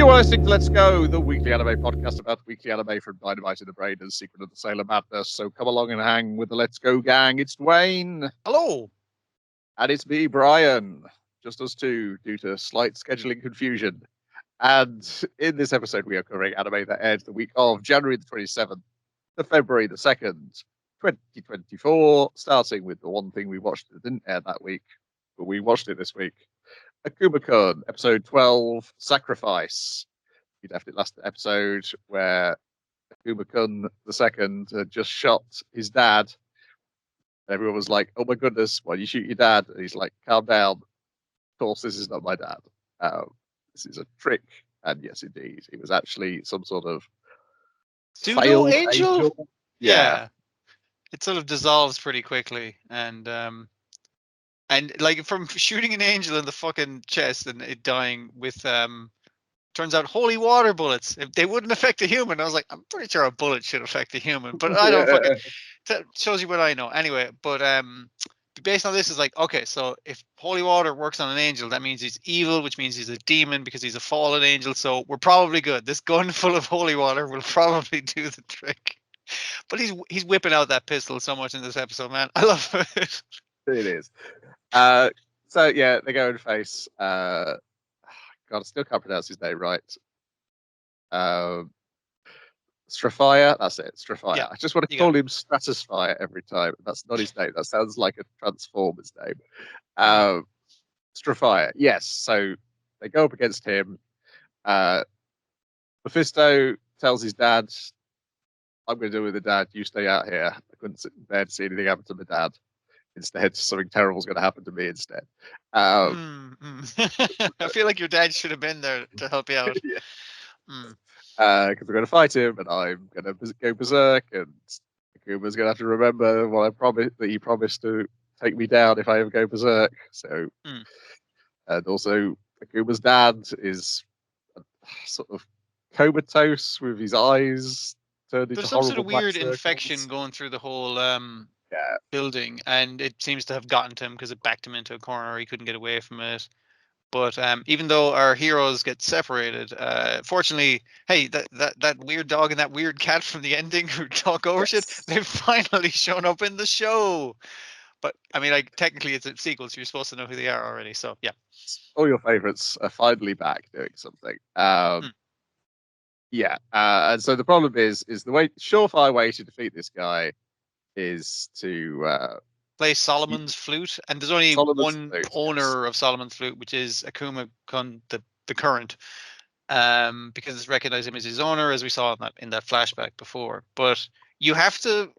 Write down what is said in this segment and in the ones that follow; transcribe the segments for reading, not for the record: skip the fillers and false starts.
You are listening to Let's Go, the weekly anime podcast about weekly anime from Dynamite in the Brain and Secret of the Sailor Madness. So come along and hang with the Let's Go gang. It's Dwayne. Hello. And it's me, Brian. Just us two, due to slight scheduling confusion. And in this episode, we are covering anime that aired the week of January the 27th to February the 2nd, 2024, starting with the one thing we watched that didn't air that week, but we watched it this week. Akuma-kun, episode 12, Sacrifice. We left it last episode where Akuma-kun the second had just shot his dad. And everyone was like, oh my goodness, why do you shoot your dad? And he's like, calm down. Of course, this is not my dad. This is a trick. And yes, indeed, it was actually some sort of Pseudo angel? Yeah. It sort of dissolves pretty quickly. And like from shooting an angel in the fucking chest and it dying with turns out holy water bullets. If they wouldn't affect a human, I was like, I'm pretty sure a bullet should affect a human, but I don't fucking. That shows you what I know. Anyway, but based on this is like, okay, so if holy water works on an angel, that means he's evil, which means he's a demon because he's a fallen angel. So we're probably good. This gun full of holy water will probably do the trick. But he's whipping out that pistol so much in this episode, man. I love it. It is. So yeah, they go and face. God, I still can't pronounce his name right. Straphire, that's it. Straphire. Yeah, I just want to call him Stratusfire every time. That's not his name. That sounds like a Transformers name. Straphire, yes. So they go up against him. Mephisto tells his dad, I'm going to deal with the dad. You stay out here. I couldn't sit there to see anything happen to my dad. Instead, something terrible is going to happen to me instead. I feel like your dad should have been there to help you out. Because we're going to fight him, and I'm going to go berserk, and Akuma's going to have to remember what I promised, that he promised to take me down if I ever go berserk. So, and also Akuma's dad is sort of comatose with his eyes turned into There's some sort of weird circles. infection going through the whole building, and it seems to have gotten to him because it backed him into a corner. He couldn't get away from it. But even though our heroes get separated, fortunately, hey, that weird dog and that weird cat from the ending who talk over shit, they've finally shown up in the show. But I mean, like technically, it's a sequel, so you're supposed to know who they are already. So yeah, all your favorites are finally back doing something. Yeah, and so the problem is the surefire way to defeat this guy is to play Solomon's flute, and there's only one owner of Solomon's flute, which is Akuma-kun, the current, because it's recognized him as his owner, as we saw in that flashback before. But you have to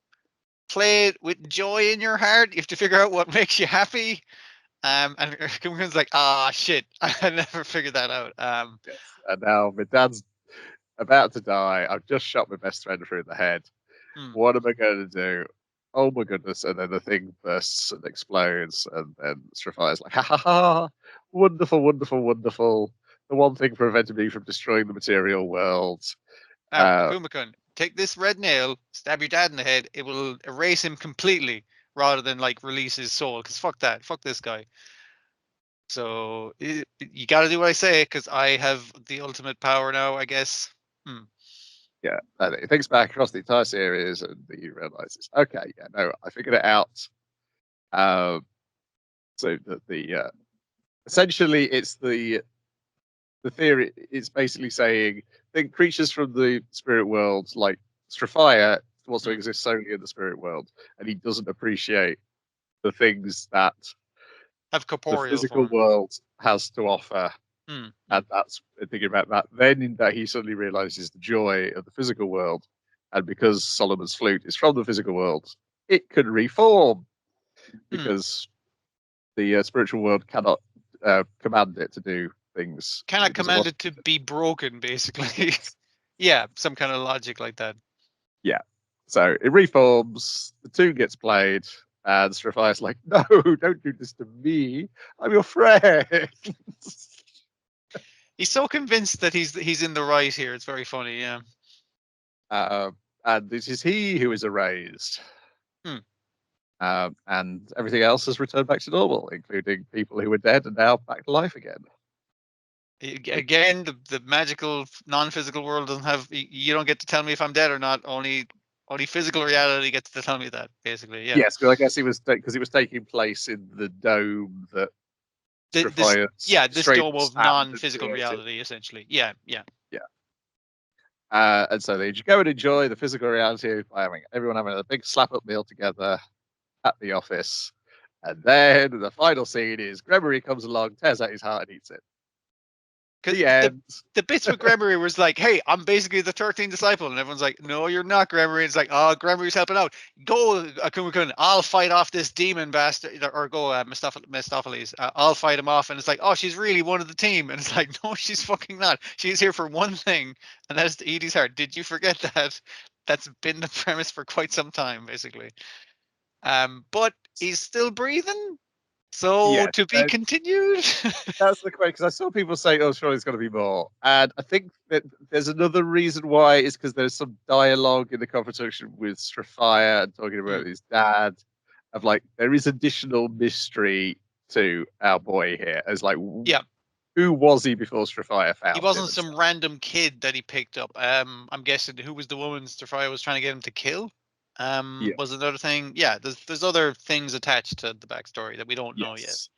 play it with joy in your heart. You have to figure out what makes you happy. And Akuma-kun's like, shit, I never figured that out. Yes. And now my dad's about to die. I've just shot my best friend through the head. What am I going to do? Oh my goodness. And then the thing bursts and explodes. And then Strophire's like, ha ha ha, wonderful, wonderful, wonderful. The one thing prevented me from destroying the material world. Akuma-kun, take this red nail, stab your dad in the head. It will erase him completely rather than like release his soul. Because fuck that. Fuck this guy. So you got to do what I say because I have the ultimate power now, I guess. Yeah, and it thinks back across the entire series and he realizes, okay, yeah, no, I figured it out. So the essentially it's the theory. It's basically saying think creatures from the spirit world, like Straphire, wants to exist solely in the spirit world, and he doesn't appreciate the things that have corporeal the physical world has to offer. And that's thinking about that. Then in that he suddenly realizes the joy of the physical world, and because Solomon's flute is from the physical world, it can reform because the spiritual world cannot command it to do things. Cannot command it to be broken, basically. Yeah, some kind of logic like that. Yeah. So it reforms. The tune gets played, and Strophire's like, "No, don't do this to me. I'm your friend." He's so convinced that he's in the right here. It's very funny, yeah. And it is he who is erased. And everything else has returned back to normal, including people who were dead and now back to life again. Again, the magical non-physical world doesn't have. You don't get to tell me if I'm dead or not. Only physical reality gets to tell me that. Basically, yeah. Yes, but I guess it was because it was taking place in the dome that This Strophius this straight dome of sand and non-physical created. reality, essentially. Yeah. Yeah. And so they go and enjoy the physical reality by everyone having a big slap up meal together at the office. And then the final scene is Gregory comes along, tears out his heart, and eats it. The Because end. the bits with Gregory was like, "Hey, I'm basically the 13th disciple," and everyone's like, "No, you're not, Gregory." It's like, "Oh, Gregory's helping out. Go, Akuma-kun. I'll fight off this demon bastard, or go, Mephistopheles. I'll fight him off." And it's like, "Oh, she's really one of the team," and it's like, "No, she's fucking not. She's here for one thing, and that's to eat his heart. Did you forget that? That's been the premise for quite some time, basically." But he's still breathing, so Yes, to be continued. that's the question. Because I saw people say, "Oh, surely there's going to be more," and I think that there's another reason why is because there's some dialogue in the conversation with Strophiah and talking about his dad, of like there is additional mystery to our boy here, as like Yeah. who was he before Strophiah found He him? wasn't And some stuff. random kid that he picked up. I'm guessing who was the woman Stefania was trying to get him to kill. Yeah, Was another thing. Yeah, there's other things attached to the backstory that we don't know yet. yes,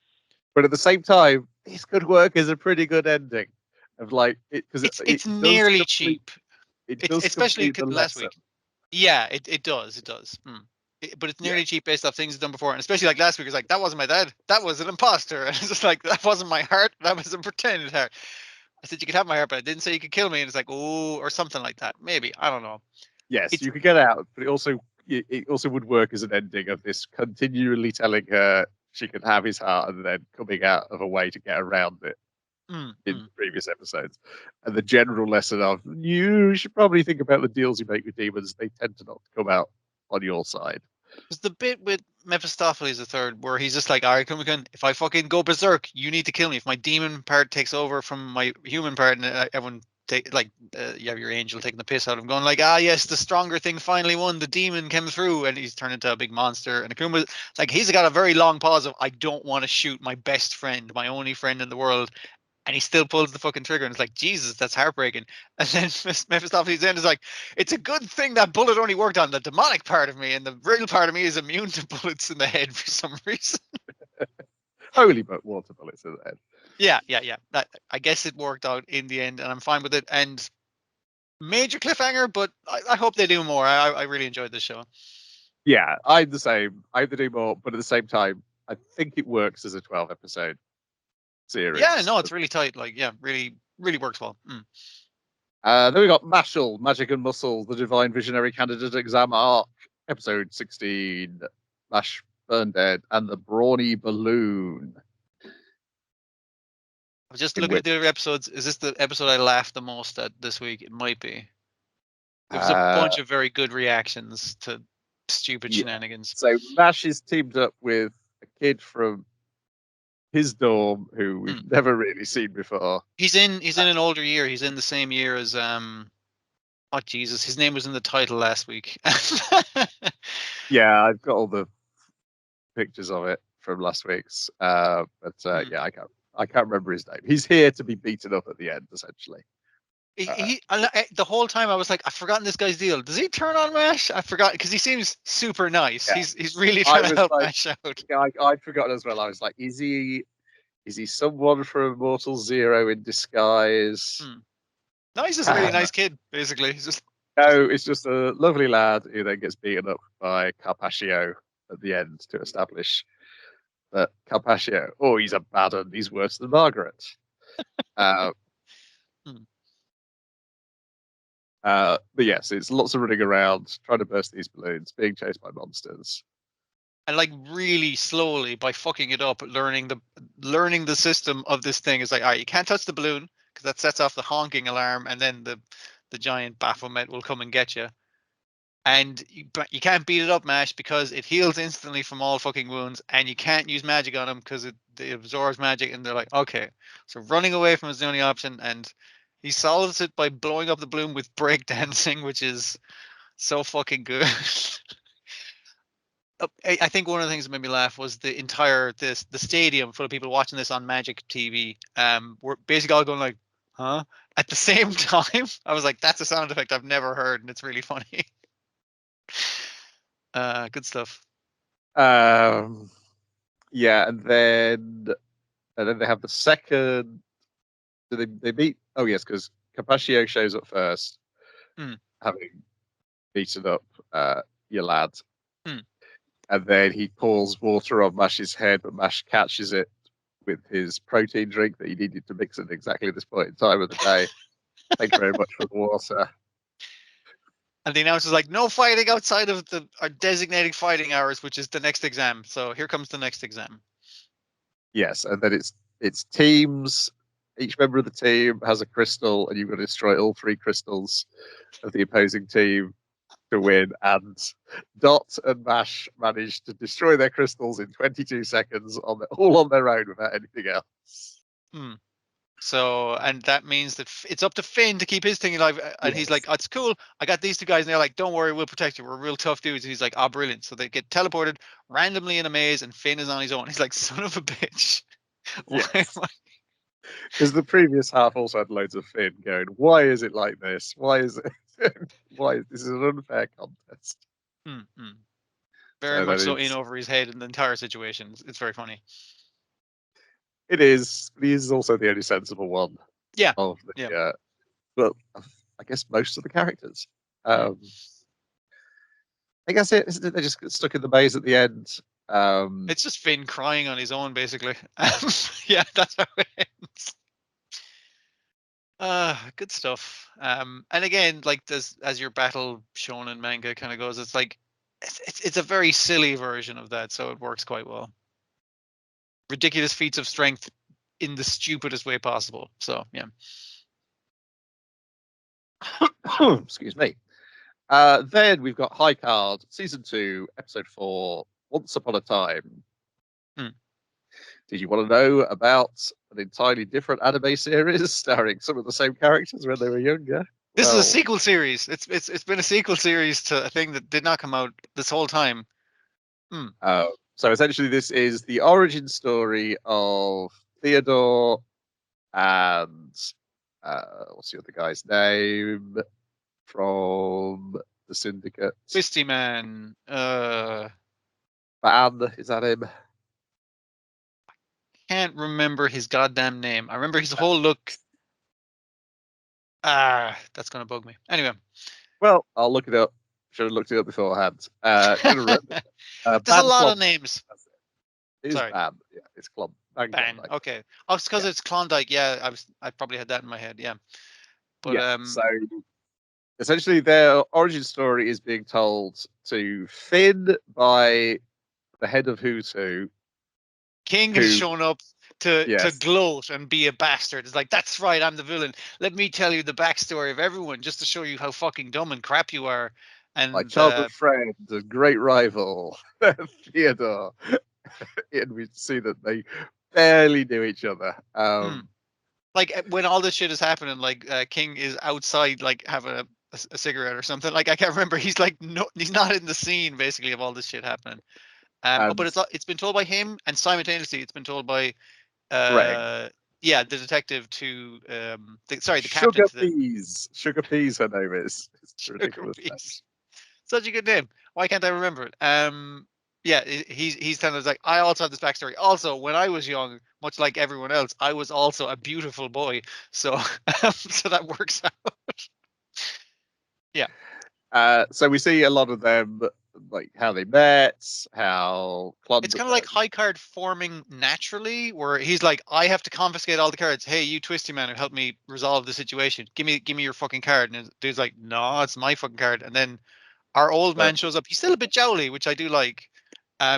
but at the same time, this could work as a pretty good ending of like it because it It's does nearly complete cheap. it It's does especially complete the last lesson. week. Yeah, it does. It does. But it's Yeah. nearly cheap based off things he's done before, and especially like last week. It's like that wasn't my dad. That was an imposter, and it's just like that wasn't my heart. That was a pretended heart. I said you could have my heart, but I didn't say you could kill me. And it's like oh, or something like that. Maybe I don't know. Yes, It's you could get out, but it also would work as an ending of this continually telling her she can have his heart and then coming out of a way to get around it in previous episodes. And the general lesson of you should probably think about the deals you make with demons. They tend to not come out on your side. There's the bit with Mephistopheles the third where he's just like, all right, come, if I fucking go berserk, you need to kill me. If my demon part takes over from my human part, and everyone take like, you have your angel taking the piss out of him, going like, ah, yes, the stronger thing finally won. The demon came through, and he's turned into a big monster. And Akuma, like, he's got a very long pause of, I don't want to shoot my best friend, my only friend in the world, and he still pulls the fucking trigger, and it's like, Jesus, that's heartbreaking. And then Mephistopheles end is like, it's a good thing that bullet only worked on the demonic part of me, and the real part of me is immune to bullets in the head for some reason. Holy but water bullets in the head. Yeah. I guess it worked out in the end, and I'm fine with it. And major cliffhanger, but I hope they do more. I really enjoyed this show. Yeah, I'm the same. I have to do more, but at the same time, I think it works as a 12 episode series. Yeah, no, it's really tight. Like, yeah, really, really works well. Then we got Mashal, Magic and Muscle, the Divine Visionary Candidate Exam Arc, episode 16, Mash Burn Dead, and the Brawny Balloon. I was just looking at the other episodes. Is this the episode I laughed the most at this week? It might be. There was a bunch of very good reactions to stupid shenanigans. So Mash is teamed up with a kid from his dorm who we've never really seen before. He's in an older year. He's in the same year as oh Jesus, his name was in the title last week. Yeah, I've got all the pictures of it from last week's. Yeah, I can't remember his name. He's here to be beaten up at the end, essentially. The whole time I was like, I've forgotten this guy's deal. Does he turn on Mash? I forgot because he seems super nice. Yeah. He's really trying to help Mash out. Yeah, I'd forgotten as well. I was like, is he someone from Mortal Zero in disguise? No, he's just a really nice kid, basically. He's just no, it's just a lovely lad who then gets beaten up by Carpaccio at the end to establish that Carpaccio, oh, he's a bad one. He's worse than Margaret. But yes, it's lots of running around, trying to burst these balloons, being chased by monsters. And like really slowly, by fucking it up, learning the system of this thing is like, all right, you can't touch the balloon because that sets off the honking alarm, and then the giant Baphomet will come and get you. And you can't beat it up, Mash, because it heals instantly from all fucking wounds, and you can't use magic on him because it absorbs magic. And they're like, okay, so running away from is the only option, and he solves it by blowing up the balloon with breakdancing, which is so fucking good. I think one of the things that made me laugh was the entire the stadium full of people watching this on Magic TV. We're basically all going like, "Huh?" At the same time. I was like, "That's a sound effect I've never heard, and it's really funny." Good stuff. Yeah, and then they have the second. Do they meet? Oh yes, because Carpaccio shows up first, Mm. having beaten up your lad, Mm. and then he pours water on Mash's head, but Mash catches it with his protein drink that he needed to mix at exactly this point in time of the day. Thank you very much for the water. And the announcer's like, "No fighting outside of our designated fighting hours, which is the next exam." So here comes the next exam. Yes, and then it's teams. Each member of the team has a crystal, and you've got to destroy all three crystals of the opposing team to win. And Dot and Mash managed to destroy their crystals in 22 seconds all on their own without anything else. Mm. So, and that means that it's up to Finn to keep his thing alive. And he's like, Yes. "Oh, it's cool. I got these two guys." And they're like, "Don't worry, we'll protect you. We're real tough dudes." And he's like, "Oh, brilliant." So they get teleported randomly in a maze, and Finn is on his own. He's like, "Son of a bitch." Why am Yes. I- Because the previous half also had loads of Finn going, why is it like this? Why is it? Why this is an unfair contest? Very So that much so in is, over his head in the entire situation. It's very funny. it is. He is also the only sensible one Yeah. of Yeah. the, well, I guess most of the characters. Mm. I guess they just get stuck in the maze at the end. It's just Finn crying on his own, basically. Yeah, that's how it ends. Good stuff. And again, like this, as your battle shonen manga kind of goes, it's like it's a very silly version of that, so it works quite well. Ridiculous feats of strength in the stupidest way possible. So yeah. Excuse me. Then we've got High Card, Season 2, Episode 4, Once Upon a Time. Hmm. Did you want to know about an entirely different anime series starring some of the same characters when they were younger? This is a Well, sequel series. It's been a sequel series to a thing that did not come out this whole time. Hmm. so essentially, this is the origin story of Theodore and what's the other guy's name from the Syndicate? Twisty Man. Ban, is that him? Can't remember his goddamn name. I remember his whole look. That's gonna bug me. Anyway. Well, I'll look it up. Should have looked it up beforehand. There's a Ban lot of Klondike. names. It is Sorry. Ban. Yeah, it's Ban Ban. Klondike. Okay. Oh, it's because Yeah. it's Klondike. Yeah, I probably had that in my head. Yeah. But Yeah. So essentially, their origin story is being told to Finn by the head of Who's Who. King has shown up to Yes, gloat and be a bastard. It's like, that's right, I'm the villain. Let me tell you the backstory of everyone just to show you how fucking dumb and crap you are. my And childhood friend and great rival, Theodore. And we see that they barely knew each other. like when all this shit is happening, like King is outside, like having a cigarette or something. Like I can't remember. He's like, no, he's not in the scene basically of all this shit happening. And But it's been told by him, and simultaneously it's been told by Greg, yeah, the detective to the captain Sugar to the Peas. Sugar Peas, her name is. It's a Sugar ridiculous name. Beast. Such a good name. Why can't I remember it? Yeah, he's telling us like, I also have this backstory. Also, when I was young, much like everyone else, I was also a beautiful boy. So so that works out. Yeah. So we see a lot of them, like how they met, how It's kind of like high card forming naturally, where he's like, I have to confiscate all the cards. Hey, you Twisty Man, who help me resolve the situation. Give me your fucking card. And the dude's like, no, it's my fucking card. And then our old man shows up. He's still a bit jowly, which I do like.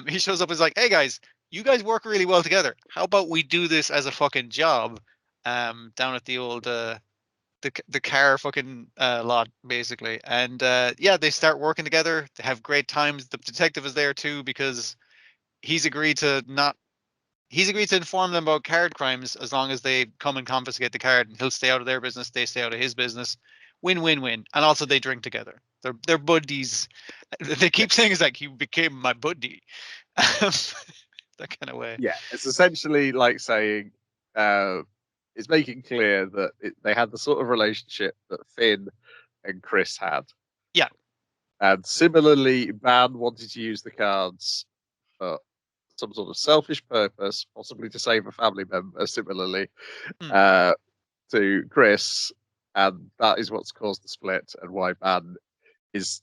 He shows up and is like, hey guys, you guys work really well together. How about we do this as a fucking job? Down at the old the car fucking lot basically. And yeah, they start working together. They have great times. The detective is there too because he's agreed to inform them about card crimes as long as they come and confiscate the card, and he'll stay out of their business, they stay out of his business. Win win win. And also they drink together. They're buddies. They keep saying it's like, you became my buddy. That kind of way. Yeah, it's essentially like saying, it's making clear that they had the sort of relationship that Finn and Chris had. Yeah. And similarly, Ban wanted to use the cards for some sort of selfish purpose, possibly to save a family member, similarly, Hmm. to Chris. And that is what's caused the split, and why Ban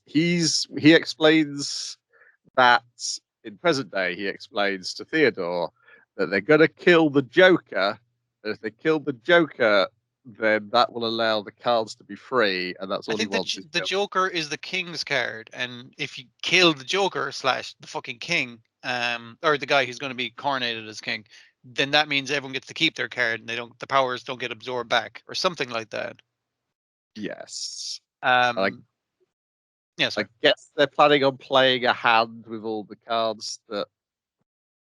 he explains that in present day, he explains to Theodore that they're going to kill the Joker. And if they kill the Joker, then that will allow the cards to be free, and that's I all he think wants is the Joker. Joker is the king's card, and if you kill the Joker / the fucking king, or the guy who's going to be coronated as king, then that means everyone gets to keep their card, and the powers don't get absorbed back, or something like that. Yes. Um, yeah, I sorry. guess they're planning on playing a hand with all the cards that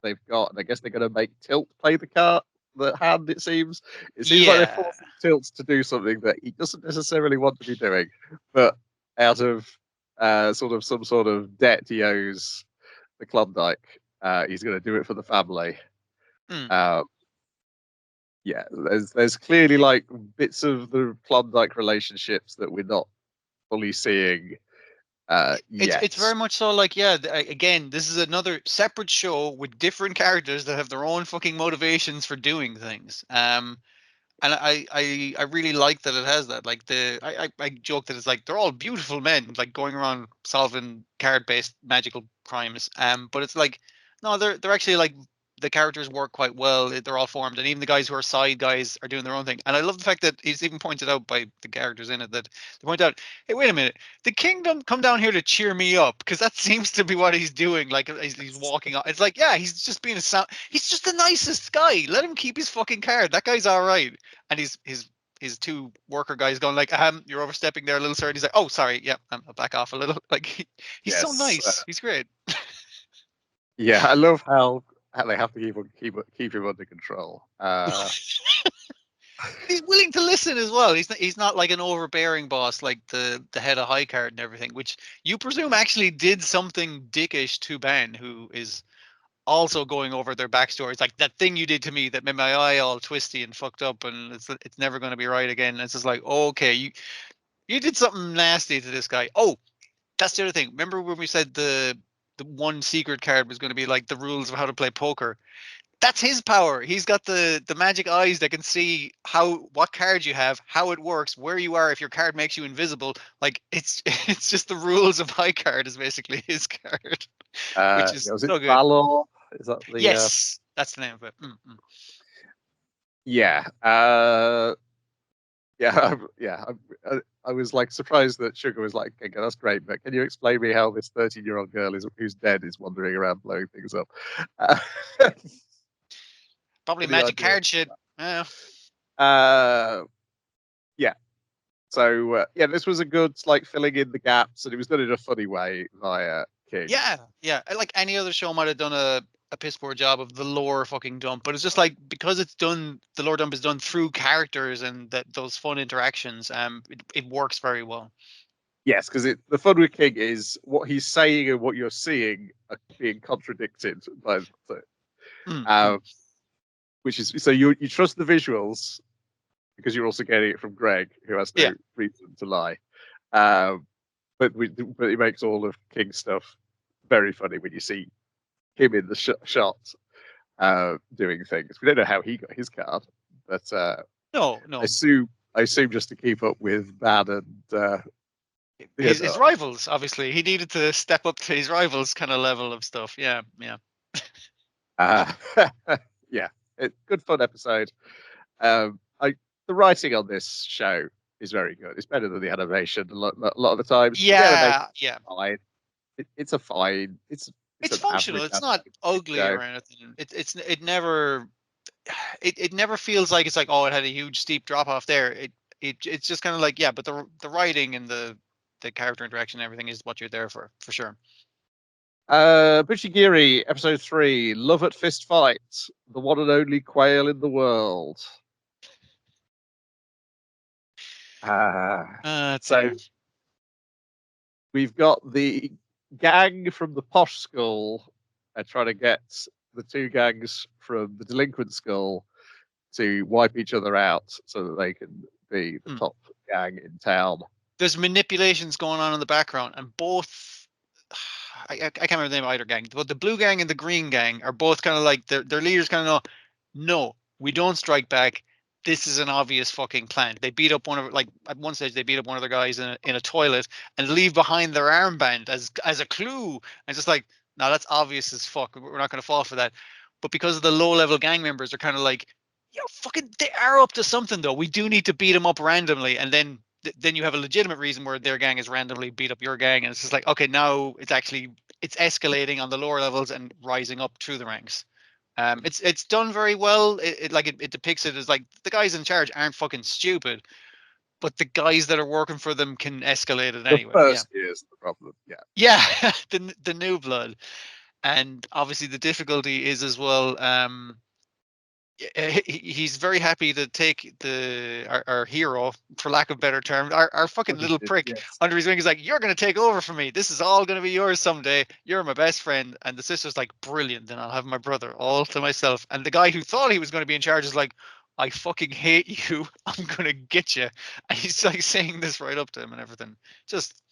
they've got, and I guess they're going to make Tilt play the hand. It seems like they're Yeah. forcing Tilt to do something that he doesn't necessarily want to be doing, but out of sort of some sort of debt he owes the Klondike, he's going to do it for the family. Hmm. Yeah, there's clearly like bits of the Klondike relationships that we're not fully seeing yet. It's very much so like, yeah, again, this is another separate show with different characters that have their own fucking motivations for doing things. And I really like that it has that. Like I joke that it's like they're all beautiful men, like going around solving card-based magical crimes. But it's like, no, they're actually like, the characters work quite well. They're all formed, and even the guys who are side guys are doing their own thing. And I love the fact that it's even pointed out by the characters in it that they point out, hey, wait a minute, the kingdom come down here to cheer me up, because that seems to be what he's doing. Like he's walking on. It's like, yeah, he's just being he's just the nicest guy. Let him keep his fucking card. That guy's all right. And his two worker guys going like, you're overstepping there a little, sir. And he's like, oh, sorry, yeah, I'll back off a little. Like he's so Yes, nice. He's great. yeah, I love how they have to keep him under control. He's willing to listen as well. He's not like an overbearing boss like the head of High Card and everything, which you presume actually did something dickish to Ben, who is also going over their backstory. It's like, that thing you did to me that made my eye all twisty and fucked up, and it's never going to be right again. And it's just like, okay, you did something nasty to this guy. Oh, that's the other thing. Remember when we said the one secret card was going to be like the rules of how to play poker? That's his power. He's got the magic eyes that can see what card you have, how it works, where you are if your card makes you invisible. Like it's it's just the rules of High Card is basically his card, which is Was it so good. Valor? Is that the Yes, that's the name of it. yeah? Yeah, yeah. I was like surprised that Sugar was like, okay, that's great, but can you explain me how this 13-year-old girl who's dead is wandering around blowing things up? Probably Any magic idea? card shit. Yeah. Yeah. So yeah, this was a good like filling in the gaps, and it was done in a funny way via King. Yeah. Like any other show might have done a piss poor job of the lore fucking dump, but it's just like, because it's done, the lore dump is done through characters and those fun interactions. It works very well. Yes, because the fun with King is what he's saying and what you're seeing are being contradicted by Mm. which is so you trust the visuals because you're also getting it from Greg, who has Yeah. no reason to lie. But it makes all of King's stuff very funny when you see him in the shot doing things. We don't know how he got his card, but No. I assume just to keep up with Bad and His Theodore. rivals, obviously, he needed to step up to his rivals kind of level of stuff. Yeah. Uh, yeah, good fun episode. The writing on this show is very good. It's better than the animation a lot of the times. But the animation Yeah. fine. It's a fine. It's It's an functional. average It's not animated ugly show. or anything. It never feels like it's like, oh, it had a huge steep drop off there. It's just kind of like, yeah, but the writing and the character interaction and everything is what you're there for sure. Bushigiri, episode 3, Love at Fist Fight, the one and only quail in the world. Let's So see. we've got the gang from the posh school trying to get the two gangs from the delinquent school to wipe each other out so that they can be the top gang in town. There's manipulations going on in the background, and both I can't remember the name of either gang, but the blue gang and the green gang are both kind of like their leaders kind of know, no, we don't strike back. This is an obvious fucking plant. They beat up like at one stage they beat up one of the guys in a toilet and leave behind their armband as a clue. And just like, no, that's obvious as fuck. We're not going to fall for that. But because of the low level gang members are kind of like, yo, fucking, they are up to something though. We do need to beat them up randomly, and then you have a legitimate reason where their gang is randomly beat up your gang, and it's just like, okay, now it's escalating on the lower levels and rising up through the ranks. It's done very well. It depicts it as like the guys in charge aren't fucking stupid, but the guys that are working for them can escalate it anyway. The first is the problem. Yeah, the new blood, and obviously the difficulty is as well. He's very happy to take our hero, for lack of better term, our fucking little prick under his wing. He's like, you're going to take over for me. This is all going to be yours someday. You're my best friend. And the sister's like, brilliant. Then I'll have my brother all to myself. And the guy who thought he was going to be in charge is like, I fucking hate you. I'm going to get you. And he's like saying this right up to him and everything. Just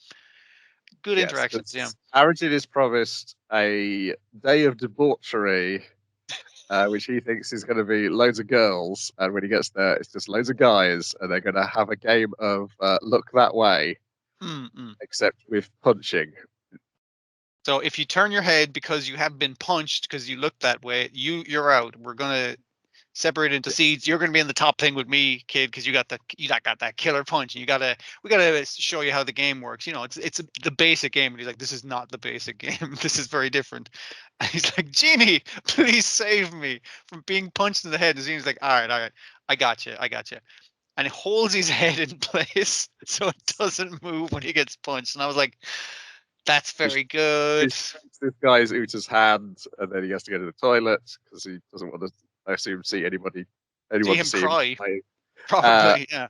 good interactions. Yeah. Arjun is promised a day of debauchery, which he thinks is going to be loads of girls, and when he gets there, it's just loads of guys, and they're going to have a game of look that way, except with punching. So if you turn your head because you have been punched because you look that way, you're out. We're gonna separate into seeds. You're gonna be in the top thing with me, kid, because you got that killer punch, and we gotta show you how the game works. You know, it's the basic game. And he's like, this is not the basic game. This is very different. And he's like, Genie, please save me from being punched in the head. And Genie's like, all right, I got you. And he holds his head in place so it doesn't move when he gets punched. And I was like, that's very good. This guy's Uta's hand, and then he has to go to the toilet because he doesn't want to, I assume, see anyone see him cry. Probably, yeah.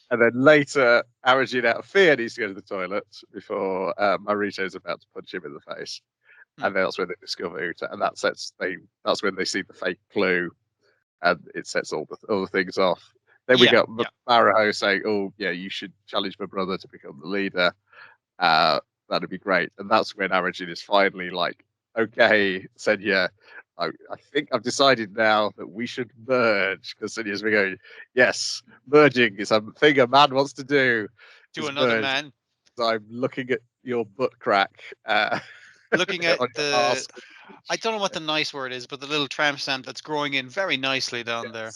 And then later, Arjun, out of fear, needs to go to the toilet before Marito's about to punch him in the face. And that's when they discover Uta, and that's when they see the fake clue, and it sets all the things off. Then we got Maraho saying, "Oh, yeah, you should challenge my brother to become the leader. That'd be great." And that's when Arjun is finally like, "Okay, Senya, I think I've decided now that we should merge." Because Senya's been going, "Yes, merging is a thing a man wants to do." To another merge. Man. I'm looking at your butt crack. Looking at the, I don't know what the nice word is, but the little tramp stamp that's growing in very nicely down there.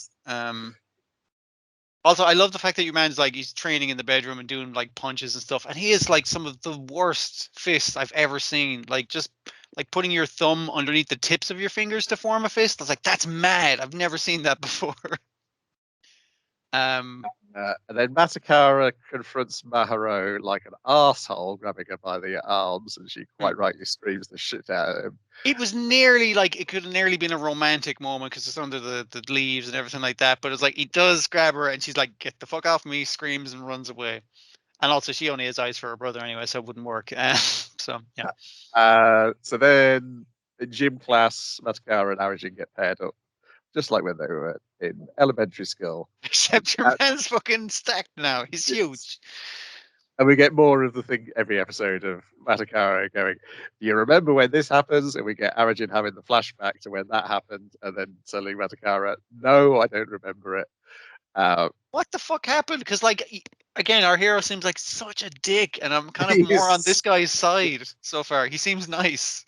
Also, I love the fact that your man's like, he's training in the bedroom and doing like punches and stuff, and he is like some of the worst fists I've ever seen. Like just like putting your thumb underneath the tips of your fingers to form a fist. I was like, that's mad. I've never seen that before. And then Matakara confronts Maharo like an asshole, grabbing her by the arms, and she quite rightly screams the shit out of him. It was nearly like, it could have nearly been a romantic moment because it's under the leaves and everything like that. But it's like, he does grab her and she's like, get the fuck off me, screams and runs away. And also, she only has eyes for her brother anyway, so it wouldn't work. So, yeah. So then in gym class, Matakara and Arjun get paired up, just like when they were in elementary school. Except your man's fucking stacked now. He's huge. And we get more of the thing every episode of Matakara going, do you remember when this happens? And we get Arjun having the flashback to when that happened. And then suddenly Matakara, no, I don't remember it. What the fuck happened? Because, like, again, our hero seems like such a dick. And I'm kind of more on this guy's side so far. He seems nice.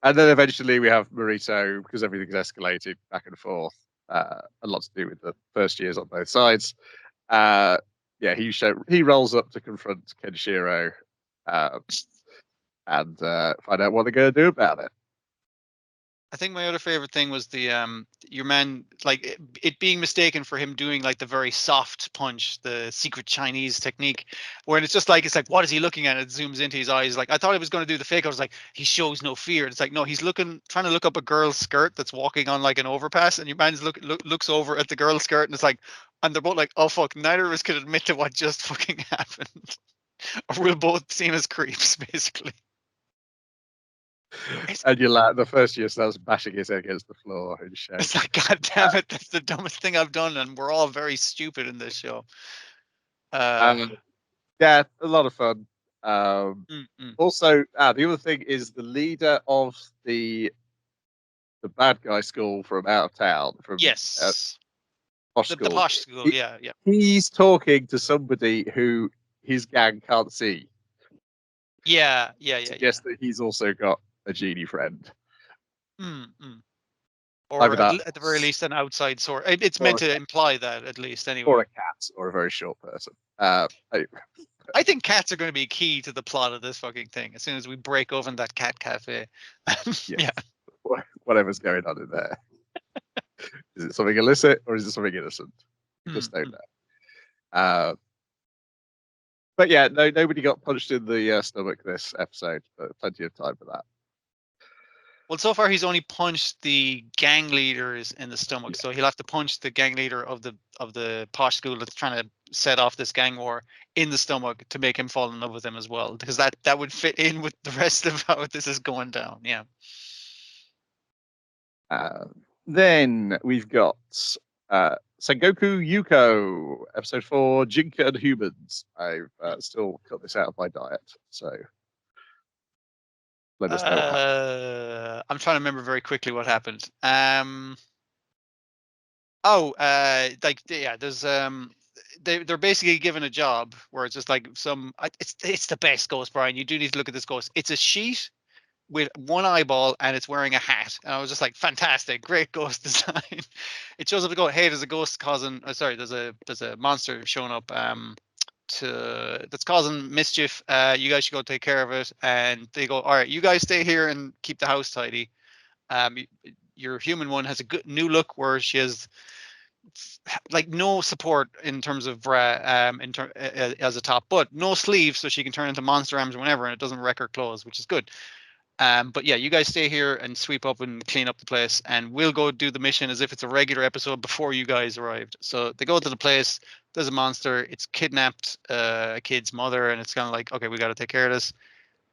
And then eventually we have Marito, because everything's escalated back and forth. A lot to do with the first years on both sides. He rolls up to confront Kenshiro and find out what they're going to do about it. I think my other favorite thing was the your man, like it being mistaken for him doing like the very soft punch, the secret Chinese technique, where it's just like, it's like, what is he looking at? It zooms into his eyes. Like, I thought he was going to do the fake. I was like, he shows no fear. It's like, no, he's trying to look up a girl's skirt that's walking on like an overpass, and your man looks over at the girl's skirt, and it's like, and they're both like, oh fuck, neither of us could admit to what just fucking happened. or we'll both seem as creeps, basically. And you laugh. The first year starts bashing his head against the floor in shame. It's like, God damn it, that's the dumbest thing I've done, and we're all very stupid in this show. Yeah, a lot of fun. Mm. Also, the other thing is the leader of the bad guy school from out of town, from Yes, posh the school. posh school. Yeah. He's talking to somebody who his gang can't see. Yeah. Suggests that he's also got a genie friend. Or Either at the very least, an outside source. It's meant to imply that, at least, anyway. Or a cat, or a very short person. I think cats are going to be key to the plot of this fucking thing. As soon as we break open that cat cafe, yeah. Whatever's going on in there. Is it something illicit or is it something innocent? Just don't know. But yeah, nobody got punched in the stomach this episode, but plenty of time for that. Well, so far he's only punched the gang leaders in the stomach, so he'll have to punch the gang leader of the posh school that's trying to set off this gang war in the stomach to make him fall in love with him as well, because that would fit in with the rest of how this is going down. Yeah. Then we've got Sengoku Yuko, episode 4, Jinka and Humans. I've still cut this out of my diet, so let us know what happened. I'm trying to remember very quickly what happened. There's they're basically given a job where it's just like it's the best ghost, Brian. You do need to look at this ghost. It's a sheet with one eyeball and it's wearing a hat, and I was just like, fantastic, great ghost design. It shows up to go, hey, there's a ghost causing there's a monster showing up that's causing mischief. You guys should go take care of it. And they go, all right, you guys stay here and keep the house tidy. Your human one has a good new look where she has like no support in terms of bra as a top, but no sleeves, so she can turn into monster arms whenever, and it doesn't wreck her clothes, which is good. But yeah, you guys stay here and sweep up and clean up the place, and we'll go do the mission as if it's a regular episode before you guys arrived. So they go to the place. There's a monster. It's kidnapped a kid's mother, and it's kind of like, okay, we got to take care of this.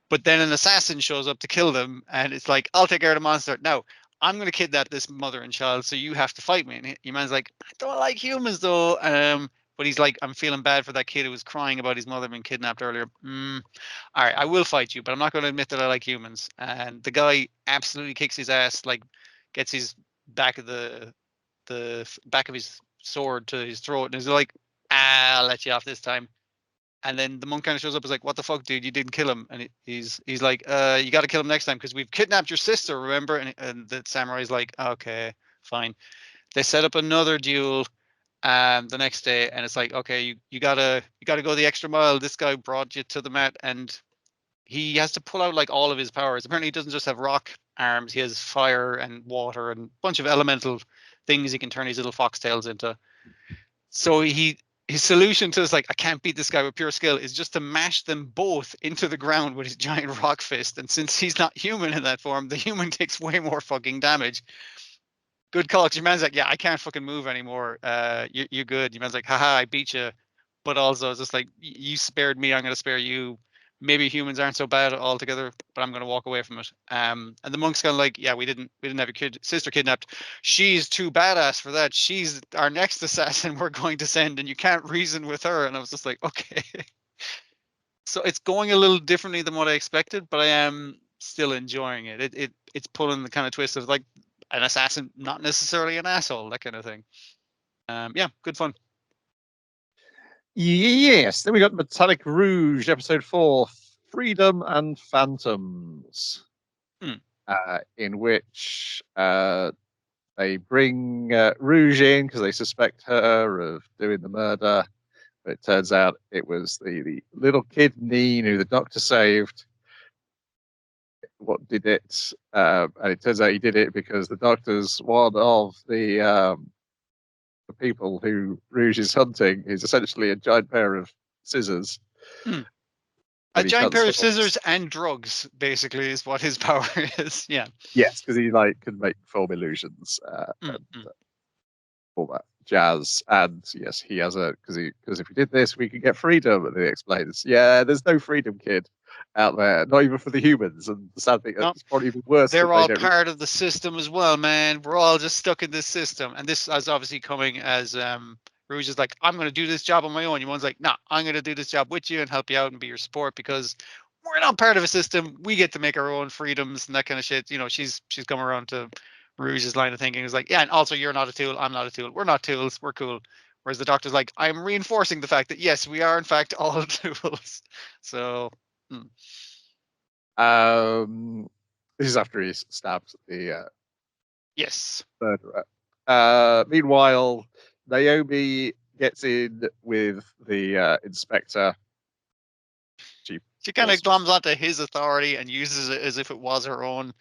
But then an assassin shows up to kill them, and it's like, I'll take care of the monster. Now, I'm going to kidnap this mother and child, so you have to fight me. And your man's like, I don't like humans, though. But he's like, I'm feeling bad for that kid who was crying about his mother being kidnapped earlier. All right, I will fight you, but I'm not going to admit that I like humans. And the guy absolutely kicks his ass, like gets his back of the back of his sword to his throat, and he's like, I'll let you off this time. And then the monk kind of shows up, is like, what the fuck, dude? You didn't kill him. And he's like, you got to kill him next time because we've kidnapped your sister, remember? And the samurai's like, okay, fine. They set up another duel the next day, and it's like, okay, you gotta go the extra mile. This guy brought you to the mat, and he has to pull out like all of his powers. Apparently he doesn't just have rock arms, he has fire and water and a bunch of elemental things he can turn his little foxtails into. So his solution to this, like, I can't beat this guy with pure skill, is just to mash them both into the ground with his giant rock fist. And since he's not human in that form, the human takes way more fucking damage. Good call. Your man's like, yeah, I can't fucking move anymore. You're good. Your man's like, haha, I beat you. But also, it's just like, you spared me, I'm going to spare you. Maybe humans aren't so bad altogether, but I'm going to walk away from it. And the monk's kind of like, yeah, we didn't have your sister kidnapped. She's too badass for that. She's our next assassin we're going to send, and you can't reason with her. And I was just like, okay. So it's going a little differently than what I expected, but I am still enjoying it. It's pulling the kind of twist of like an assassin, not necessarily an asshole, that kind of thing. Yeah, good fun. Yes, then we got Metallic Rouge, episode 4, Freedom and Phantoms, in which they bring Rouge in because they suspect her of doing the murder. But it turns out it was the little kid Neen who the doctor saved. What did it? And it turns out he did it because the doctor's one of the people who Rouge is hunting is essentially a giant pair of scissors. A giant pair of scissors and drugs, basically, is what his power is. Yeah. Yes, because he like can make form illusions and all that jazz. And yes, he has because if we did this, we could get freedom. And he explains, yeah, there's no freedom, kid, out there, not even for the humans. And the sad thing, No, it's probably even worse. they're That they all don't. part of the system as well, man. We're all just stuck in this system, and this is obviously coming as Rouge is like, I'm going to do this job on my own. Yone's like, nah, I'm going to do this job with you and help you out and be your support because we're not part of a system. We get to make our own freedoms and that kind of shit. You know, she's come around to Rouge's line of thinking. Is like, yeah, and also you're not a tool. I'm not a tool. We're not tools. We're cool. Whereas the Doctor's like, I'm reinforcing the fact that yes, we are in fact all tools. So. This is after he stabs the Yes. murderer. Meanwhile, Naomi gets in with the inspector. She kind of glums onto his authority and uses it as if it was her own.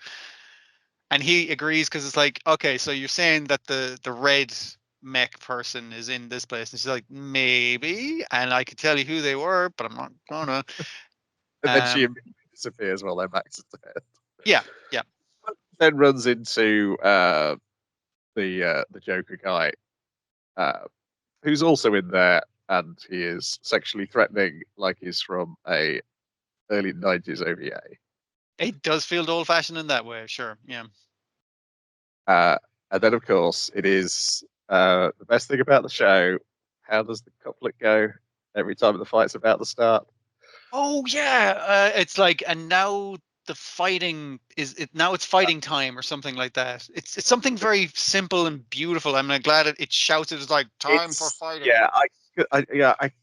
And he agrees because it's like, okay, so you're saying that the red mech person is in this place. And she's like, maybe. And I could tell you who they were, but I'm not gonna. And then she immediately disappears while they're Max is dead. Yeah. Then runs into the Joker guy, who's also in there, and he is sexually threatening, like he's from a early 90s OVA. It does feel old fashioned in that way, sure. Yeah. And then, of course, it is the best thing about the show. How does the couplet go every time the fight's about to start? Oh yeah, it's like, and now the fighting is it. Now it's fighting time or something like that. It's something very simple and beautiful. I'm glad it shouts it as like time for fighting. Yeah, I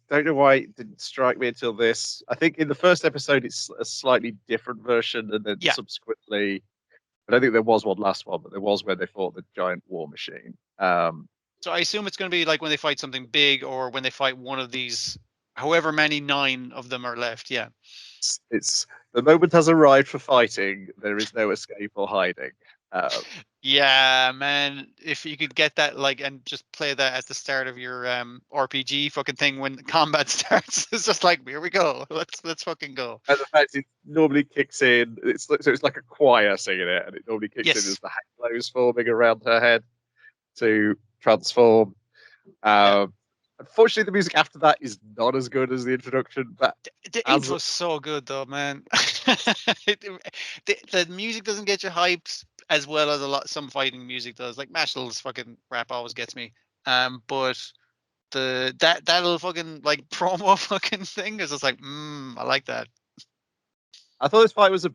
don't know why it didn't strike me until this. I think in the first episode it's a slightly different version, and then subsequently, I don't think there was one last one, but there was when they fought the giant war machine. So I assume it's going to be like when they fight something big, or when they fight one of these, however many 9 of them are left. Yeah. It's the moment has arrived for fighting. There is no escape or hiding. Yeah, man. If you could get that, like, and just play that at the start of your RPG fucking thing when combat starts, it's just like, here we go. Let's fucking go. And the fact it normally kicks in, so it's like a choir singing it, and it normally kicks in as the halos forming around her head to transform. Unfortunately, the music after that is not as good as the introduction. But the intro's so good, though, man. the music doesn't get you hyped as well as some fighting music does. Like Mashal's fucking rap always gets me. But that little fucking like promo fucking thing is just like, I like that. I thought this fight was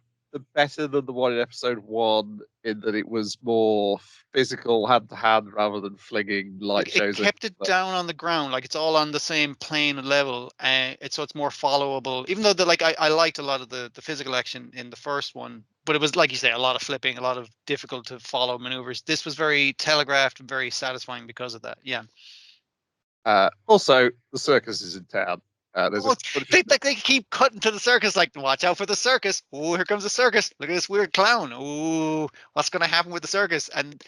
better than the one in episode 1 in that it was more physical, hand to hand, rather than flinging light shows. It kept it down on the ground, like it's all on the same plane and level, and so it's more followable. Even though I liked a lot of the physical action in the first one, but it was like you say, a lot of flipping, a lot of difficult to follow maneuvers. This was very telegraphed and very satisfying because of that. Yeah. Also, the circus is in town. They keep cutting to the circus, like, watch out for the circus. Oh, here comes the circus. Look at this weird clown. Oh, what's going to happen with the circus? And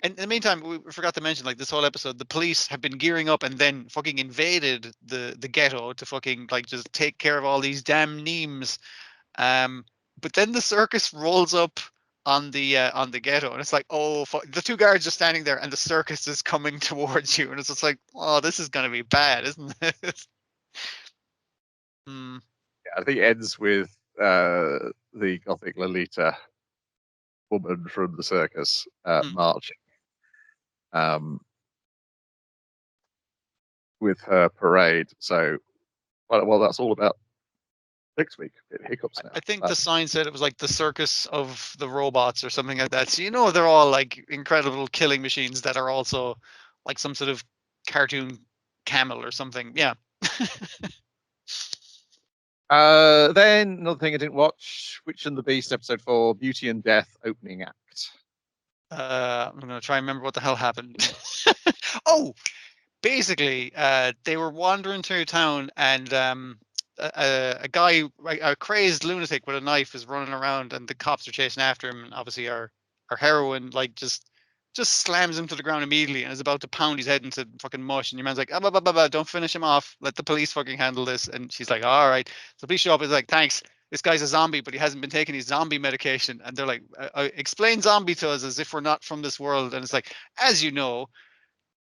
in the meantime, we forgot to mention, like, this whole episode, the police have been gearing up and then fucking invaded the ghetto to fucking, like, just take care of all these damn neems. But then the circus rolls up on the ghetto, and it's like, oh, the 2 guards are standing there, and the circus is coming towards you, and it's just like, oh, this is going to be bad, isn't it? Yeah, I think it ends with the Gothic Lolita woman from the circus marching with her parade. So, well, that's all about next week. Hiccups now. I think the sign said it was like the circus of the robots or something like that. So they're all like incredible killing machines that are also like some sort of cartoon camel or something. Yeah. Then another thing I didn't watch, Witch and the Beast episode 4, Beauty and Death opening act. I'm gonna try and remember what the hell happened. Oh, basically, they were wandering through town, and a guy, a crazed lunatic with a knife, is running around, and the cops are chasing after him. And obviously, our heroine like just slams him to the ground immediately and is about to pound his head into fucking mush. And your man's like, don't finish him off. Let the police fucking handle this. And she's like, all right. So police show up. Is like, thanks. This guy's a zombie, but he hasn't been taking his zombie medication. And they're like, explain zombie to us as if we're not from this world. And it's like, as you know,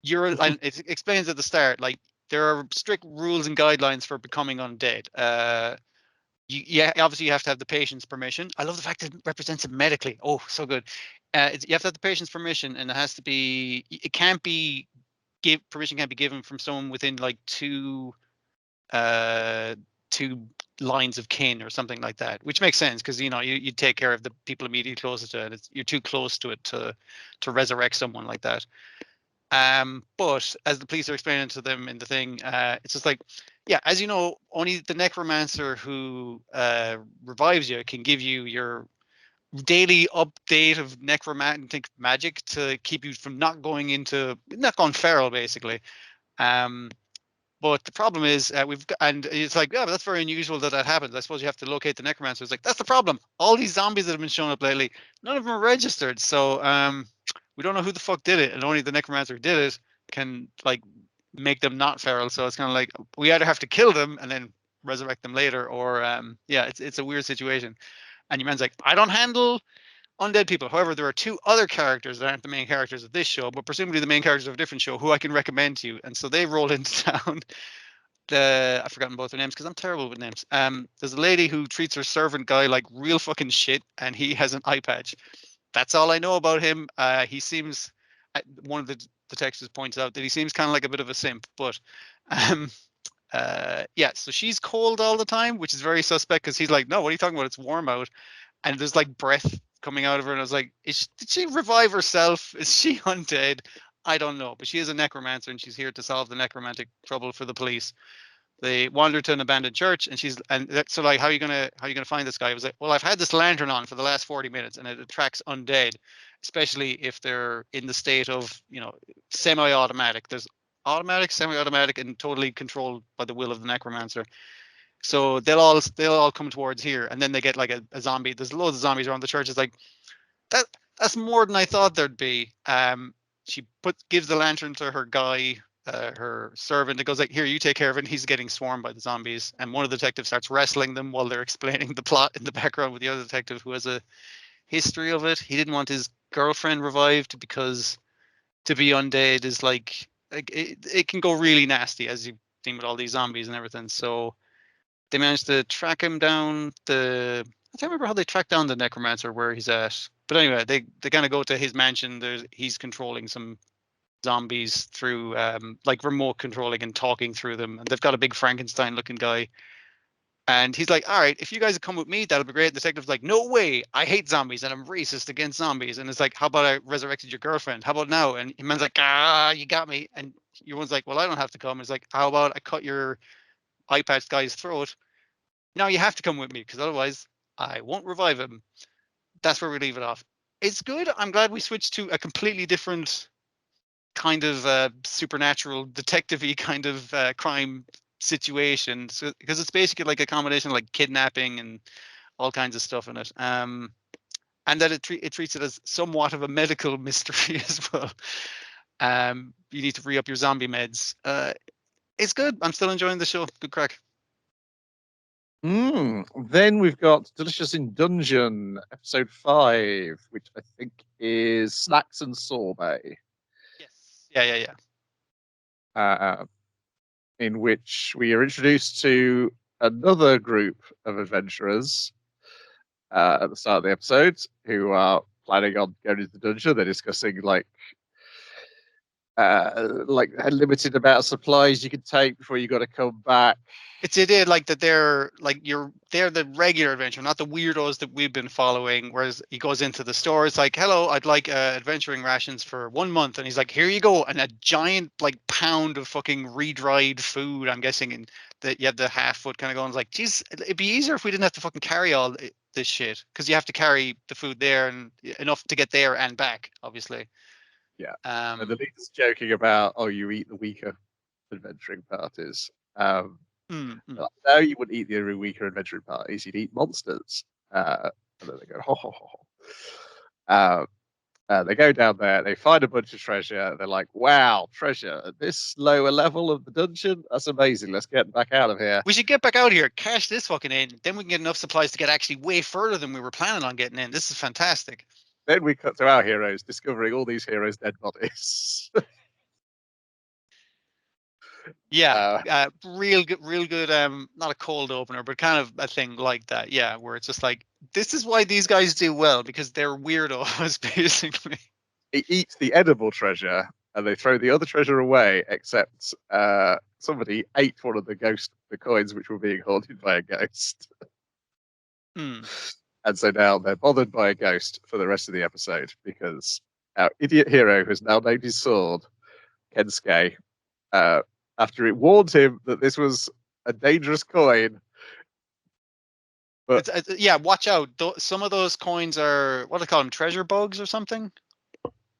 and it explains at the start, like there are strict rules and guidelines for becoming undead. Obviously you have to have the patient's permission. I love the fact that it represents it medically. Oh, so good. You have to have the patient's permission, and it has to be. It can't be permission can't be given from someone within like two lines of kin or something like that, which makes sense because you take care of the people immediately closest to it. You're too close to it to resurrect someone like that. But as the police are explaining to them in the thing, it's just like, yeah, as you know, only the necromancer who revives you can give you your daily update of necromantic magic to keep you from not going feral, basically. But the problem is and it's like, yeah, but that's very unusual that happens. I suppose you have to locate the necromancer. It's like, that's the problem. All these zombies that have been showing up lately, none of them are registered. So we don't know who the fuck did it, and only the necromancer who did it can like make them not feral. So it's kind of like we either have to kill them and then resurrect them later, or yeah, it's a weird situation. And your man's like, I don't handle undead people. However, there are two other characters that aren't the main characters of this show, but presumably the main characters of a different show who I can recommend to you. And so they roll into town. I've forgotten both their names because I'm terrible with names. There's a lady who treats her servant guy like real fucking shit, and he has an eye patch. That's all I know about him. He seems, one of the detectives points out that he seems kind of like a bit of a simp, but yeah, so she's cold all the time, which is very suspect because he's like, no, what are you talking about? It's warm out. And there's like breath coming out of her, and I was like, did she revive herself? Is she undead? I don't know, but she is a necromancer, and she's here to solve the necromantic trouble for the police. They wander to an abandoned church, and so like, how are you gonna find this guy? I was like, well, I've had this lantern on for the last 40 minutes, and it attracts undead, especially if they're in the state of semi-automatic. There's automatic, semi-automatic, and totally controlled by the will of the necromancer. So they'll all come towards here, and then they get like a zombie. There's loads of zombies around the church. It's like that's more than I thought there'd be. She gives the lantern to her guy, her servant. It goes like, here, you take care of it. And he's getting swarmed by the zombies, and one of the detectives starts wrestling them while they're explaining the plot in the background with the other detective who has a history of it. He didn't want his girlfriend revived because to be undead is like it can go really nasty, as you've seen with all these zombies and everything. So they managed to track him down. I can't remember how they tracked down the necromancer where he's at. But anyway, they kind of go to his mansion. He's controlling some zombies through like remote controlling and talking through them. And they've got a big Frankenstein looking guy. And he's like, all right, if you guys come with me, that'll be great. The detective's like, no way. I hate zombies and I'm racist against zombies. And it's like, how about I resurrected your girlfriend? How about now? And the man's like, you got me. And your one's like, well, I don't have to come. It's like, how about I cut your eye patch guy's throat? Now you have to come with me because otherwise I won't revive him. That's where we leave it off. It's good. I'm glad we switched to a completely different kind of supernatural detective-y kind of crime situation. So, because it's basically like a combination of like kidnapping and all kinds of stuff in it. And that it treats it as somewhat of a medical mystery as well. You need to re-up your zombie meds. It's good. I'm still enjoying the show. Good crack. Then we've got Delicious in Dungeon, episode 5, which I think is Snacks and Sorbet. Yes. Yeah. In which we are introduced to another group of adventurers at the start of the episode who are planning on going into the dungeon. They're discussing like a limited amount of supplies you can take before you got to come back. It's it like that they're the regular adventure, not the weirdos that we've been following. Whereas he goes into the store, it's like, hello, I'd like adventuring rations for 1 month, and he's like, here you go, and a giant like pound of fucking re-dried food. I'm guessing, and that you have the half foot kind of going. It's like, geez, it'd be easier if we didn't have to fucking carry all this shit, because you have to carry the food there and enough to get there and back, obviously. Yeah. And the leader's joking about, oh, you eat the weaker adventuring parties. No, you wouldn't eat the weaker adventuring parties. You'd eat monsters. And then they go, ho, ho, ho, ho. They go down there. They find a bunch of treasure. They're like, wow, treasure at this lower level of the dungeon? That's amazing. Let's get back out of here. We should get back out here, cash this fucking in. Then we can get enough supplies to get actually way further than we were planning on getting in. This is fantastic. Then we cut to our heroes discovering all these heroes' dead bodies. Yeah, real good. Not a cold opener, but kind of a thing like that. Yeah, where it's just like, this is why these guys do well, because they're weirdos, basically. He eats the edible treasure, and they throw the other treasure away. Except somebody ate one of the coins, which were being haunted by a ghost, Hmm. and so now they're bothered by a ghost for the rest of the episode because our idiot hero has now named his sword Kensuke, after it warned him that this was a dangerous coin. But Yeah, watch out. Some of those coins are, what do they call them, treasure bugs or something?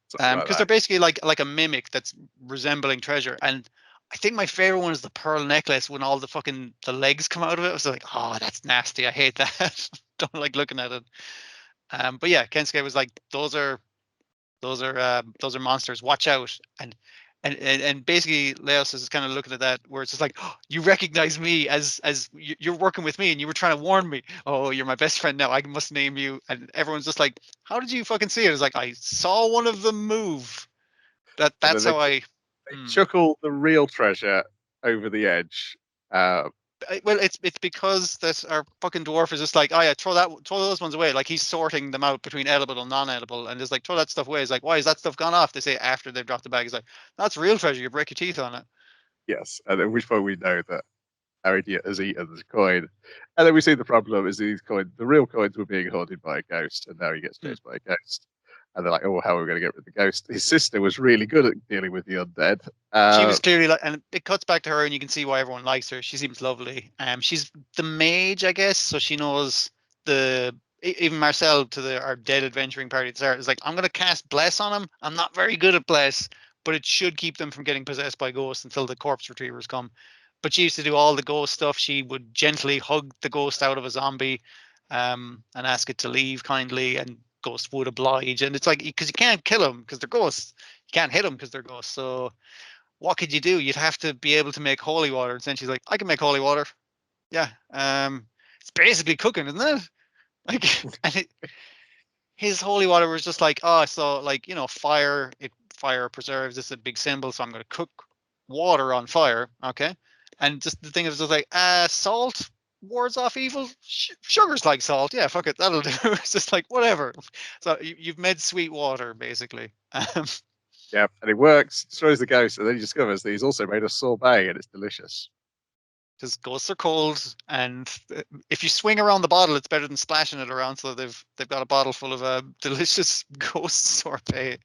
something like Because they're that. basically like a mimic that's resembling treasure. And I think my favorite one is the pearl necklace when all the legs come out of it. I was like, oh, that's nasty. I hate that. Don't like looking at it. But yeah, Kensuke was like, those are monsters. Watch out. And basically Leos is kind of looking at that where it's just like, oh, you recognize me as you're working with me and you were trying to warn me. Oh, you're my best friend now. I must name you. And everyone's just like, how did you fucking see it? It's like, I saw one of them move. And That's then they, how I. they Hmm. chuckle the real treasure over the edge. Well, it's because that our fucking dwarf is just like, oh yeah, throw those ones away. Like he's sorting them out between edible and non-edible, and just like, throw that stuff away. He's like, why is that stuff gone off? They say after they've dropped the bag. He's like, that's real treasure. You break your teeth on it. Yes, and at which point we know that our idiot has eaten the coin. And then we see the problem is the real coins were being haunted by a ghost, and now he gets Hmm. chased by a ghost. And they're like, oh, how are we going to get rid of the ghost? His sister was really good at dealing with the undead. She was clearly like, and it cuts back to her, and you can see why everyone likes her. She seems lovely. She's the mage, I guess, so she knows even Marcel to our dead adventuring party at the start is like, I'm gonna cast bless on him. I'm not very good at bless, but it should keep them from getting possessed by ghosts until the corpse retrievers come. But she used to do all the ghost stuff. She would gently hug the ghost out of a zombie, and ask it to leave kindly, and ghost would oblige. And it's like, because you can't kill them because they're ghosts, you can't hit them because they're ghosts. So what could you do? You'd have to be able to make holy water. And then she's like, I can make holy water. Yeah. It's basically cooking, isn't it? Like, his holy water was just like, oh, so like, fire preserves. This is a big symbol, so I'm going to cook water on fire. Okay. And just the thing is just like, salt wards off evil. Sugar's like salt. Yeah, fuck it, that'll do. It's just like, whatever. So you've made sweet water, basically. Yeah, and it works, destroys the ghost, and then he discovers that he's also made a sorbet, and it's delicious. Because ghosts are cold, and if you swing around the bottle, it's better than splashing it around. So they've got a bottle full of a delicious ghost sorbet,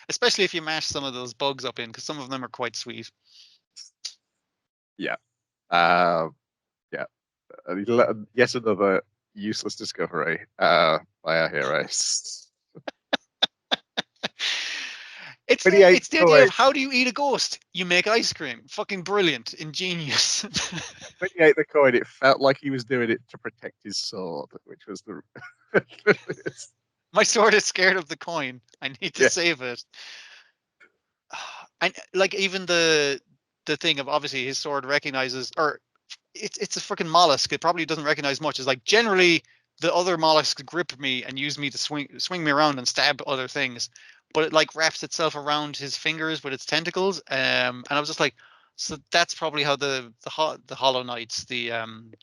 especially if you mash some of those bugs up in, because some of them are quite sweet. Yeah. Yeah. Yet another useless discovery by our heroes. It's But he ate it's the idea coin. of, how do you eat a ghost? You make ice cream. Fucking brilliant, ingenious. When he ate the coin, it felt like he was doing it to protect his sword, which was the. My sword is scared of the coin. I need to Yeah. save it. And like, even the thing of, obviously his sword recognizes, or it's a freaking mollusk. It probably doesn't recognize much. It's like, generally the other mollusks grip me and use me to swing me around and stab other things, but it like wraps itself around his fingers with its tentacles. And I was just like, so that's probably how the Hollow Knights, the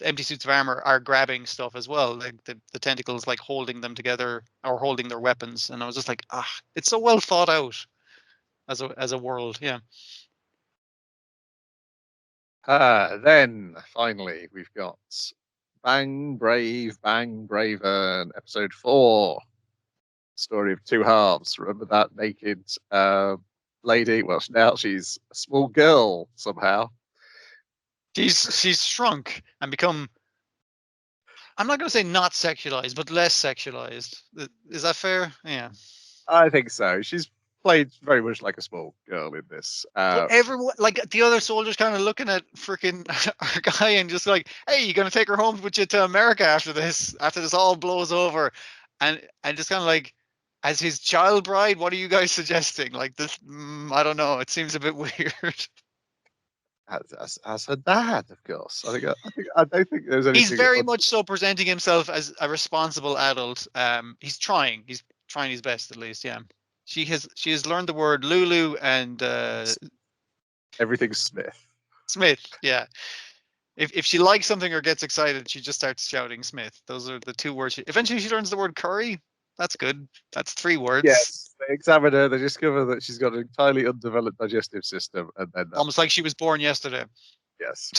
empty suits of armor, are grabbing stuff as well. Like the tentacles, like holding them together or holding their weapons. And I was just like, it's so well thought out as a world. Yeah. Then finally, we've got Bang Brave, Bang Braven, episode 4. Story of two halves. Remember that naked lady? Well, now she's a small girl somehow. She's shrunk and become, I'm not going to say not sexualized, but less sexualized. Is that fair? Yeah. I think so. She's played very much like a small girl in this. But everyone, like the other soldiers, kind of looking at freaking our guy and just like, "Hey, you gonna take her home with you to America after this? After this all blows over?" And just kind of like, as his child bride, what are you guys suggesting? Like this, I don't know. It seems a bit weird. As her dad, of course. I don't think there's He's anything. very much so presenting himself as a responsible adult. He's trying. He's trying his best, at least. Yeah. She has learned the word Lulu and Everything's Smith. Smith, yeah. If she likes something or gets excited, she just starts shouting Smith. Those are the two words. Eventually, she learns the word curry. That's good. That's 3 words. Yes, they examine her. They discover that she's got an entirely undeveloped digestive system, and then Almost like she was born yesterday. yes,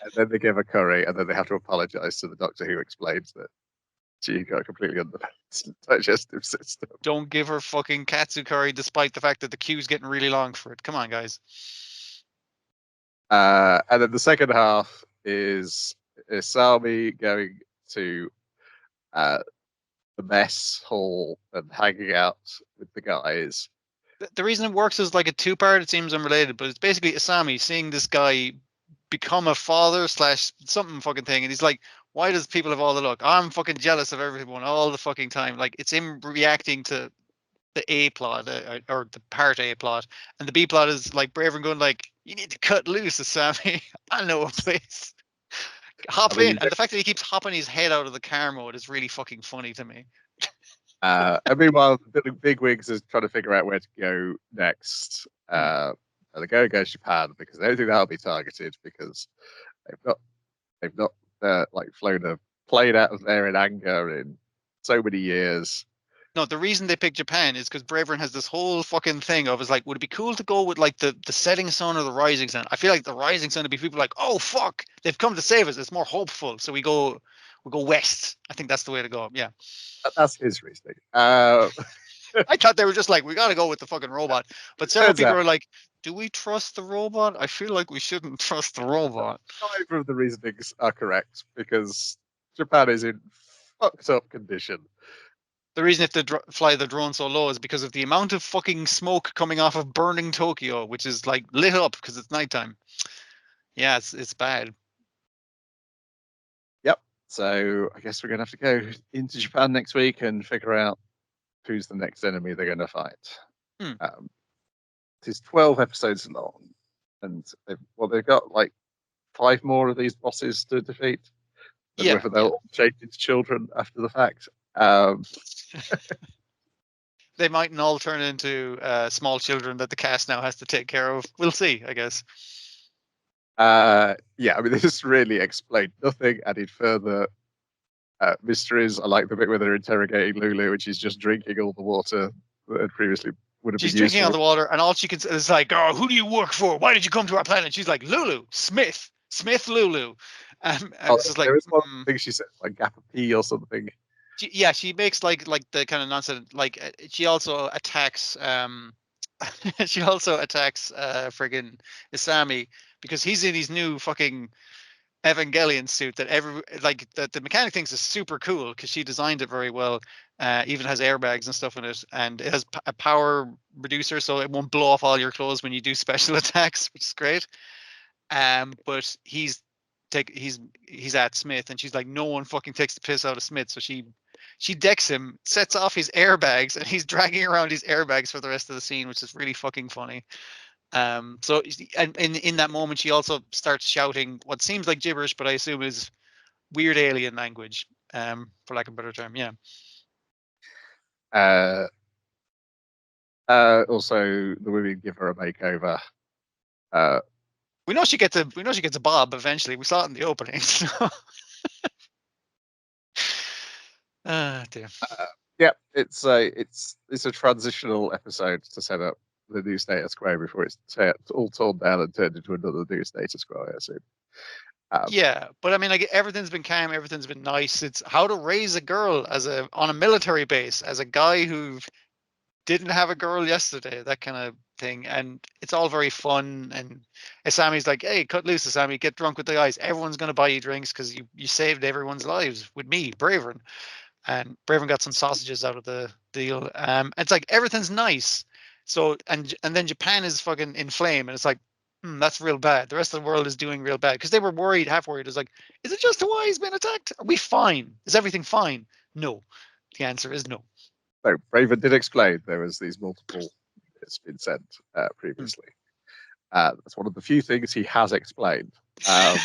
and then they give her curry, and then they have to apologise to the doctor, who explains that she got a completely undeveloped digestive system. Don't give her fucking katsu curry, despite the fact that the queue's getting really long for it. Come on, guys. And then the second half is Isami going to the mess hall and hanging out with the guys. The reason it works is like a 2-part. It seems unrelated, but it's basically Isami seeing this guy become a father slash something fucking thing, and he's like, why does people have all the luck? I'm fucking jealous of everyone all the fucking time. Like, it's him reacting to the A plot, or the part A plot, and the B plot is like Braver going like, you need to cut loose, Isami. I know a place. Hop in. And the fact that he keeps hopping his head out of the car mode is really fucking funny to me. And meanwhile, the big wigs is trying to figure out where to go next. And they're going to go to Japan because they don't think that'll be targeted, because they've not like flown a plane out of there in anger in so many years. No, the reason they picked Japan is because Braverin has this whole fucking thing of, is like, would it be cool to go with like the setting sun or the rising sun? I feel like the rising sun would be people like, oh fuck, they've come to save us. It's more hopeful, so we go west. I think that's the way to go. Yeah, That's his reasoning. I thought they were just like, we got to go with the fucking robot. But several Turns people out- are like, do we trust the robot? I feel like we shouldn't trust the robot. Neither of the reasonings are correct, because Japan is in fucked up condition. The reason if they fly the drone so low is because of the amount of fucking smoke coming off of burning Tokyo, which is like lit up because it's nighttime. Yeah, it's bad. Yep. So I guess we're going to have to go into Japan next week and figure out who's the next enemy they're going to fight. It's 12 episodes long, and they've got like 5 more of these bosses to defeat. And whether they'll all change into children after the fact. They mightn't all turn into small children that the cast now has to take care of. We'll see, I guess. Yeah, I mean, this really explained nothing, added further mysteries. I like the bit where they're interrogating Lulu, and she's just drinking all the water that had previously would have been useful. She's drinking all the water, and all she can say is like, oh, who do you work for? Why did you come to our planet? She's like, Lulu, Smith, Lulu. And it's just like, there is one thing she says, like Gappa P or something. She makes like the kind of nonsense. Like, she also attacks she also attacks friggin' Isami, because he's in his new fucking Evangelion suit that the mechanic thinks is super cool, because she designed it very well. Even has airbags and stuff in it, and it has a power reducer, so it won't blow off all your clothes when you do special attacks, which is great. But he's at Smith, and she's like, no one fucking takes the piss out of Smith, so she decks him, sets off his airbags, and he's dragging around his airbags for the rest of the scene, which is really fucking funny. So, and in that moment, she also starts shouting what seems like gibberish, but I assume is weird alien language, for lack of a better term. Yeah. Also, the women give her a makeover. We know she gets a bob eventually. We saw it in the opening. So. Dear. Yeah, it's a transitional episode to set up the new status quo before it's all torn down and turned into another new status quo, I assume. Yeah, but I mean, like, everything's been calm, everything's been nice. It's how to raise a girl on a military base as a guy who didn't have a girl yesterday, that kind of thing, and it's all very fun. And Asami's like, hey, cut loose, Asami, get drunk with the guys. Everyone's gonna buy you drinks because you saved everyone's lives with me, Bravern. And Bravern got some sausages out of the deal. It's like everything's nice. So and then Japan is fucking in flame, and it's like, that's real bad. The rest of the world is doing real bad, because they were worried, half worried. It's like, is it just Hawaii's been attacked? Are we fine? Is everything fine? No. The answer is no. So Raven did explain there was these multiple it's been sent previously. That's one of the few things he has explained. Dear.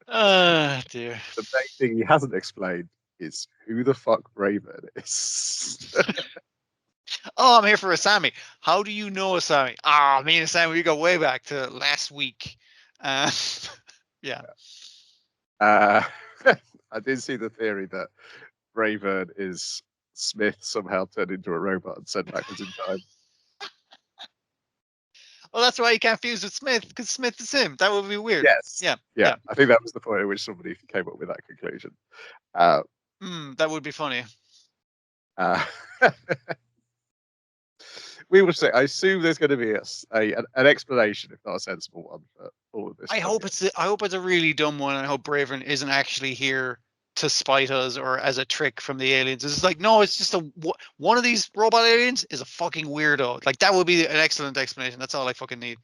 The main thing he hasn't explained is who the fuck Raven is. Oh, I'm here for Asami. How do you know Asami? Ah, me and Asami, we go way back to last week. Yeah. Uh, I did see the theory that Braven is Smith somehow turned into a robot and sent backwards in time. Well, that's why he can't fuse with Smith, because Smith is him. That would be weird. Yes. Yeah. Yeah. Yeah. I think that was the point at which somebody came up with that conclusion. That would be funny. Uh, we will see. I assume there's going to be an explanation, if not a sensible one, for all of this. I hope it's a really dumb one. I hope Braven isn't actually here to spite us or as a trick from the aliens. It's like, no, it's just one of these robot aliens is a fucking weirdo. Like, that would be an excellent explanation. That's all I fucking need.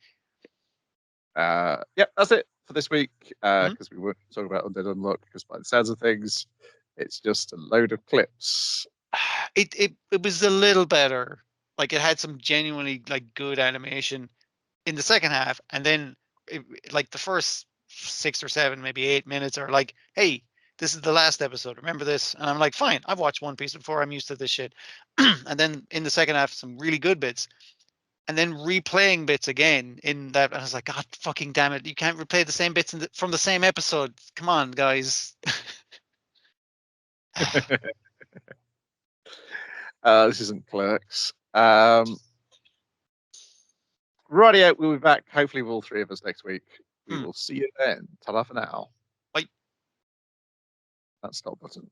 Yeah, that's it for this week. Mhm. Because we were talking about Undead Unluck, because by the sounds of things, it's just a load of clips. It was a little better. Like, it had some genuinely like good animation in the second half, and then like the first 6 or 7, maybe 8 minutes are like, hey, this is the last episode. Remember this? And I'm like, fine. I've watched One Piece before. I'm used to this shit. And then in the second half, some really good bits, and then replaying bits again in that. And I was like, God fucking damn it! You can't replay the same bits from the same episode. Come on, guys. This isn't Clerks. Rightio, we'll be back hopefully with all three of us next week. We will see you then. Ta-ra for now. Bye. That stop button.